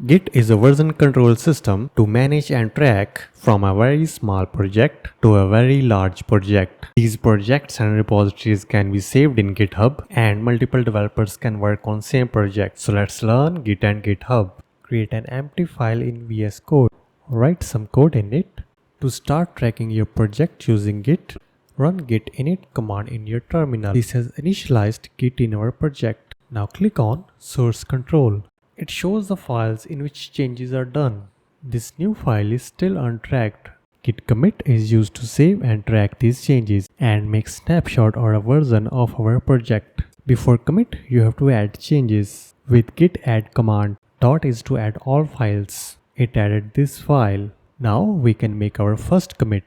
Git is a version control system to manage and track from a very small project to a very large project. These projects and repositories can be saved in GitHub and multiple developers can work on same project. So let's learn Git and GitHub. Create an empty file in VS Code. Write some code in it. To start tracking your project using Git, run git init command in your terminal. This has initialized Git in our project. Now click on source control. It shows the files in which changes are done. This new file is still untracked. Git commit is used to save and track these changes and make snapshot or a version of our project. Before commit, you have to add changes. With git add command, dot is to add all files. It added this file. Now we can make our first commit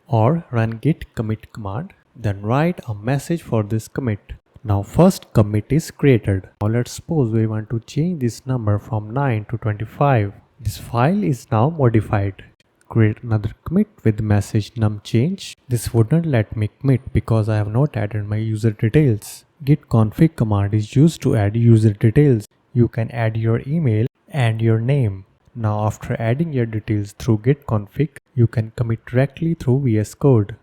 or run git commit command, then write a message for this commit. Now first commit is created. Now let's suppose we want to change this number from 9 to 25. This file is now modified. Create another commit with message num change. This wouldn't let me commit because I have not added my user details. Git config command is used to add user details. You can add your email and your name. Now after adding your details through git config, you can commit directly through VS Code.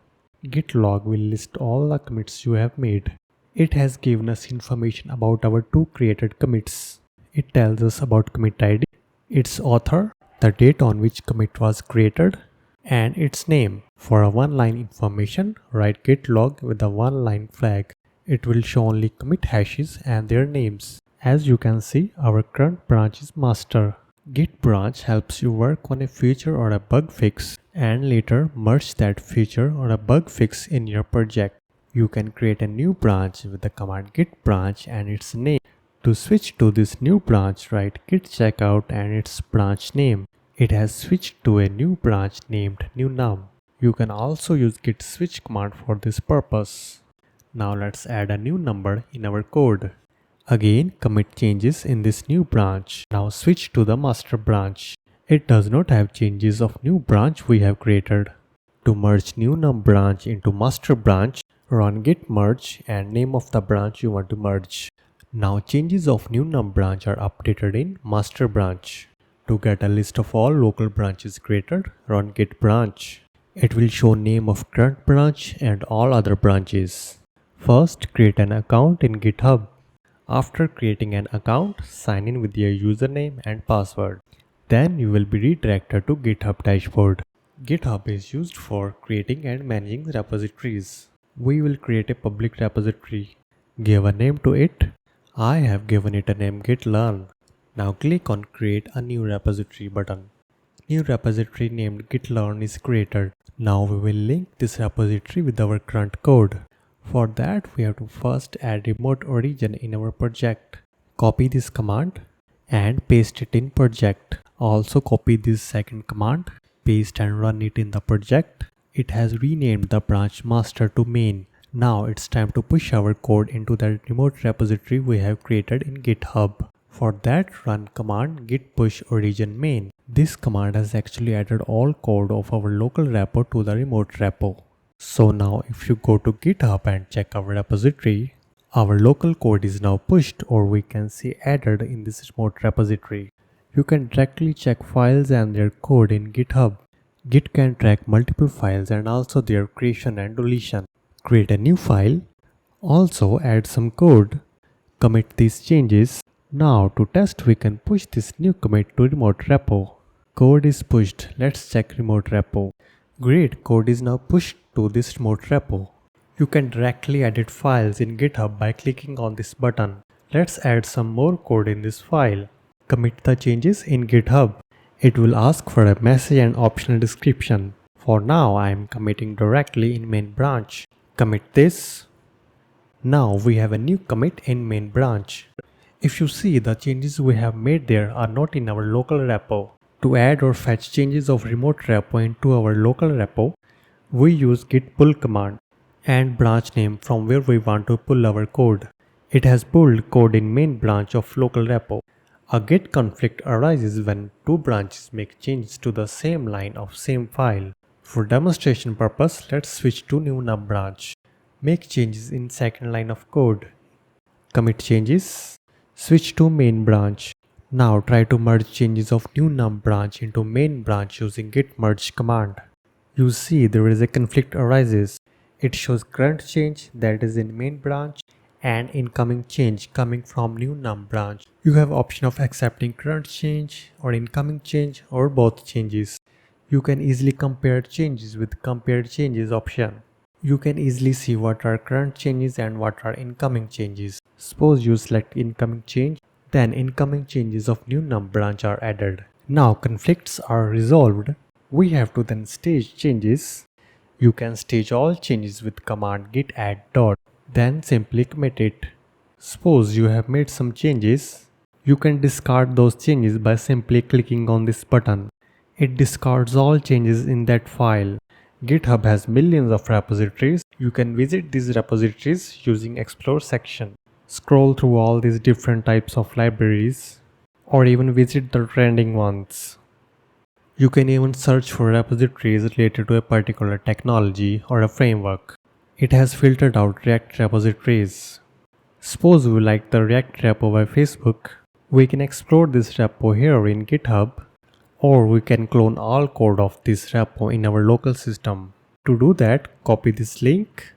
Git log will list all the commits you have made. It has given us information about our two created commits. It tells us about commit ID, its author, the date on which commit was created, and its name. For a one-line information, write git log with a one-line flag. It will show only commit hashes and their names. As you can see, our current branch is master. Git branch helps you work on a feature or a bug fix and later merge that feature or a bug fix in your project. You can create a new branch with the command git branch and its name. To switch to this new branch, write git checkout and its branch name. It has switched to a new branch named new num. You can also use git switch command for this purpose. Now let's add a new number in our code. Again, commit changes in this new branch. Now switch to the master branch. It does not have changes of new branch we have created. To merge new num branch into master branch, run git merge and name of the branch you want to merge. Now changes of new num branch are updated in master branch. To get a list of all local branches created, run git branch. It will show name of current branch and all other branches. First, create an account in GitHub. After creating an account, sign in with your username and password. Then you will be redirected to GitHub dashboard. GitHub is used for creating and managing repositories. We will create a public repository. Give a name to it. I have given it a name gitlearn. Now click on create a new repository button. New repository named gitlearn is created. Now we will link this repository with our current code. For that we have to first add remote origin in our project. Copy this command and paste it in project. Also copy this second command, paste and run it in the project. It has renamed the branch master to main. Now it's time to push our code into the remote repository we have created in GitHub. For that, run command git push origin main. This command has actually added all code of our local repo to the remote repo. So now if you go to GitHub and check our repository, our local code is now pushed, or we can say added, in this remote repository. You can directly check files and their code in GitHub. Git can track multiple files and also their creation and deletion. Create a new file. Also add some code. Commit these changes. Now to test, we can push this new commit to remote repo. Code is pushed. Let's check remote repo. Great, code is now pushed to this remote repo. You can directly edit files in GitHub by clicking on this button. Let's add some more code in this file. Commit the changes in GitHub. It will ask for a message and optional description. For now, I am committing directly in main branch. Commit this. Now we have a new commit in main branch. If you see, the changes we have made there are not in our local repo. To add or fetch changes of remote repo into our local repo, we use git pull command and branch name from where we want to pull our code. It has pulled code in main branch of local repo. A git conflict arises when two branches make changes to the same line of same file. For demonstration purpose, let's switch to new num branch. Make changes in second line of code. Commit changes. Switch to main branch. Now try to merge changes of new num branch into main branch using git merge command. You see there is a conflict arises. It shows current change that is in main branch and incoming change coming from new num branch. You have option of accepting current change or incoming change or both changes. You can easily compare changes with compared changes option. You can easily see what are current changes and what are incoming changes. Suppose you select incoming change, then incoming changes of new num branch are added. Now conflicts are resolved. We have to then stage changes. You can stage all changes with command git add dot, then simply commit it. Suppose you have made some changes. You can discard those changes by simply clicking on this button. It discards all changes in that file. GitHub has millions of repositories. You can visit these repositories using Explore section. Scroll through all these different types of libraries or even visit the trending ones. You can even search for repositories related to a particular technology or a framework. It has filtered out React repositories. Suppose we like the React repo by Facebook. We can explore this repo here in GitHub, or we can clone all code of this repo in our local system. To do that, copy this link,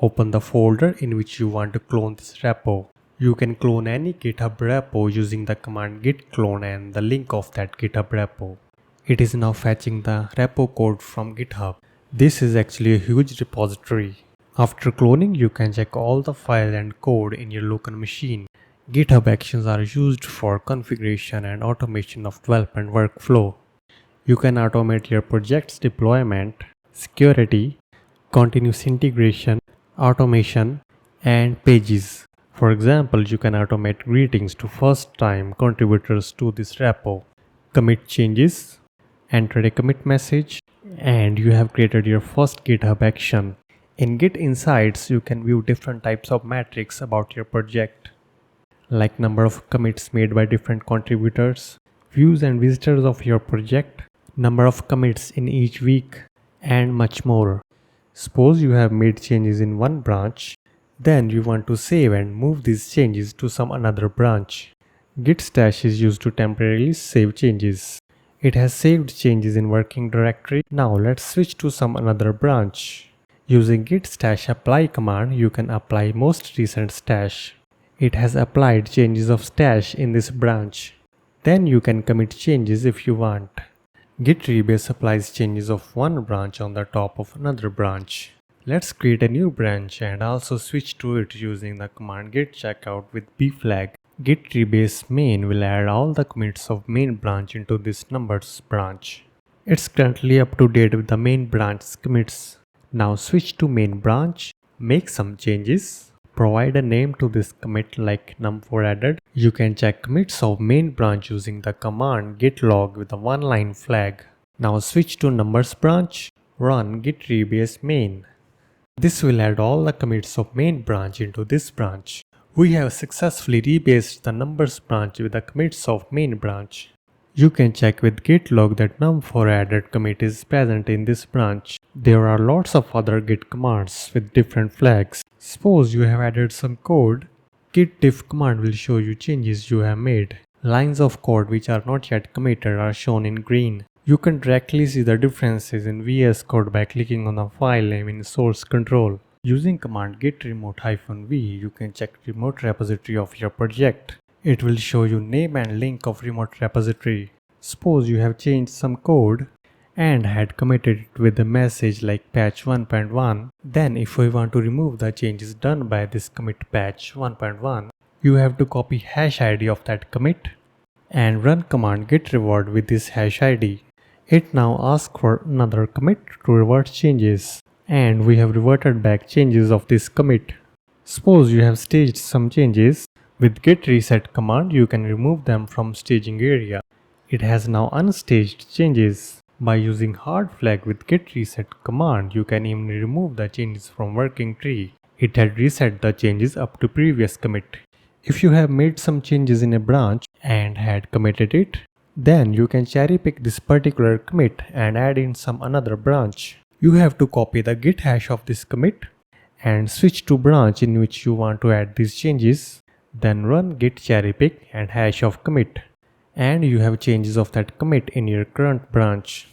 open the folder in which you want to clone this repo. You can clone any GitHub repo using the command git clone and the link of that GitHub repo. It is now fetching the repo code from GitHub. This is actually a huge repository. After cloning, you can check all the file and code in your local machine. GitHub Actions are used for configuration and automation of development workflow. You can automate your project's deployment, security, continuous integration, automation, and pages. For example, you can automate greetings to first-time contributors to this repo, commit changes, enter a commit message, and you have created your first GitHub action. In Git Insights, you can view different types of metrics about your project, like number of commits made by different contributors, views and visitors of your project, number of commits in each week, and much more. Suppose you have made changes in one branch, then you want to save and move these changes to some another branch. Git stash is used to temporarily save changes. It has saved changes in working directory. Now let's switch to some another branch. Using git stash apply command, you can apply most recent stash. It has applied changes of stash in this branch. Then you can commit changes if you want. Git rebase applies changes of one branch on the top of another branch. Let's create a new branch and also switch to it using the command git checkout with b flag. Git rebase main will add all the commits of main branch into this numbers branch. It's currently up to date with the main branch's commits. Now switch to main branch, make some changes, provide a name to this commit like num4 added. You can check commits of main branch using the command git log with a one-line flag. Now switch to numbers branch, run git rebase main. This will add all the commits of main branch into this branch. We have successfully rebased the numbers branch with the commits of main branch. You can check with git log that num4 added commit is present in this branch. There are lots of other git commands with different flags. Suppose you have added some code. Git diff command will show you changes you have made. Lines of code which are not yet committed are shown in green. You can directly see the differences in VS Code by clicking on the file name in source control. Using command git remote -v, you can check remote repository of your project. It will show you name and link of remote repository. Suppose you have changed some code and had committed it with a message like patch 1.1. Then if we want to remove the changes done by this commit patch 1.1, you have to copy hash ID of that commit and run command git revert with this hash ID. It now asks for another commit to revert changes, and we have reverted back changes of this commit. Suppose you have staged some changes. With git reset command, you can remove them from staging area. It has now unstaged changes. By using hard flag with git reset command, you can even remove the changes from working tree. It had reset the changes up to previous commit. If you have made some changes in a branch and had committed it, then you can cherry pick this particular commit and add in some another branch. You have to copy the git hash of this commit and switch to branch in which you want to add these changes. Then run git cherry pick and hash of commit. and you have changes of that commit in your current branch.